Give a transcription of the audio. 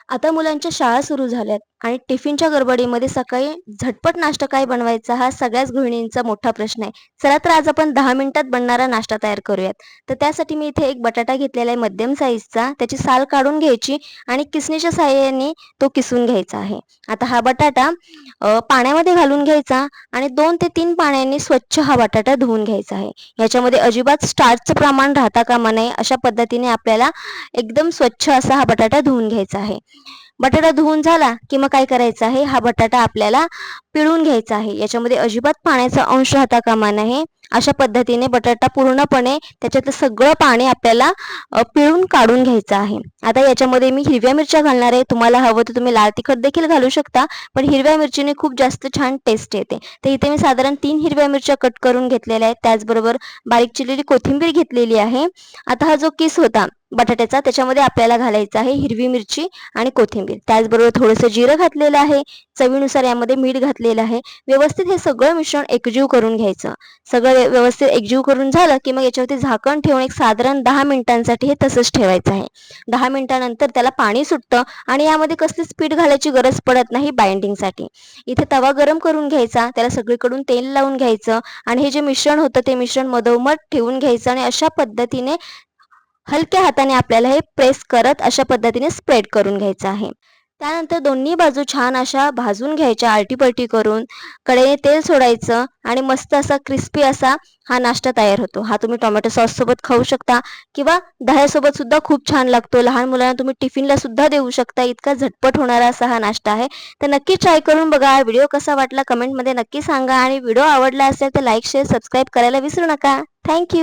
आता मुलांच्या शाळा सुरू झाल्यात आणि टिफिनच्या गडबडीमध्ये सकाळी झटपट नाश्ता काय बनवायचा हा सगळ्याच गृहिणींचा मोठा प्रश्न आहे. चला तर आज आपण 10 मिनिटात बनणारा नाश्ता तयार करूयात. तर त्यासाठी मी इथे एक बटाटा घेतलेला आहे मध्यम साईजचा. त्याची साल काढून घ्यायची आणि किसणीच्या साहाय्याने तो किसून घ्यायचा आहे. आता हा बटाटा पाण्यामध्ये घालून घ्यायचा आणि 2 ते 3 पाण्याने स्वच्छ हा बटाटा धुवून घ्यायचा आहे. याच्यामध्ये अजिबात स्टार्चचं प्रमाण राहता कामा नये अशा पद्धतीने आपल्याला एकदम स्वच्छ असा हा बटाटा धुवून घ्यायचा आहे. बटाटा धुवून झाला की मग काय करायचं आहे, हा बटाटा आपल्याला पिळून घ्यायचा आहे. याच्यामध्ये अजिबात पाण्याचा अंश राहता कामा नये. अशा पद्धतीने बटाटा पूर्णपणे त्याच्यातलं सगळं पाणी आपल्याला पिळून काढून घ्यायचं आहे. आता याच्यामध्ये मी हिरव्या मिरच्या घालणार आहे. तुम्हाला हवं तर तुम्ही लाल तिखट देखील घालू शकता, पण हिरव्या मिरचीने खूप जास्त छान टेस्ट येते. तर इथे मी साधारण 3 हिरव्या मिरच्या कट करून घेतलेल्या आहेत. त्याचबरोबर बारीक चिरलेली कोथिंबीर घेतलेली आहे. आता हा जो किस होता बटाट्याचा त्याच्यामध्ये आपल्याला घालायचा आहे हिरवी मिरची आणि कोथिंबीर. त्याचबरोबर थोडंसं जिरं घातलेलं आहे. चवीनुसार यामध्ये मीठ घातलेलं आहे. व्यवस्थित हे सगळं मिश्रण एकजीव करून घ्यायचं. सगळं व्यवस्थित एकजीव करून झालं की मग याच्यावरती झाकण ठेवून एक साधारण 10 मिनिटांसाठी हे तसंच ठेवायचं आहे. 10 मिनिटानंतर त्याला पाणी सुटतं आणि यामध्ये कसलीच पीठ घालायची गरज पडत नाही बाइंडिंगसाठी. इथे तवा गरम करून घ्यायचा, त्याला सगळीकडून तेल लावून घ्यायचं आणि हे जे मिश्रण होतं ते मिश्रण मधोमध ठेवून घ्यायचं आणि अशा पद्धतीने हलक्या हाताने आपल्याला हे प्रेस करत अशा पद्धतीने स्प्रेड करून घ्यायचं आहे. त्यानंतर दोन्ही बाजू छान अशा भाजून घ्यायच्या आलटीपलटी करून. कढईने तेल सोडायचं आणि मस्त असा क्रिस्पी असा हा नाश्ता तयार होतो. हा तुम्ही टोमॅटो सॉससोबत खाऊ शकता किंवा दह्यासोबत सुद्धा खूप छान लागतो. लहान मुलांना तुम्ही टिफिनला सुद्धा देऊ शकता. इतका झटपट होणारा असा हा नाश्ता आहे. तर नक्की ट्राय करून बघा. व्हिडिओ कसा वाटला कमेंटमध्ये नक्की सांगा आणि व्हिडिओ आवडला असेल तर लाईक, शेअर, सबस्क्राईब करायला विसरू नका. थँक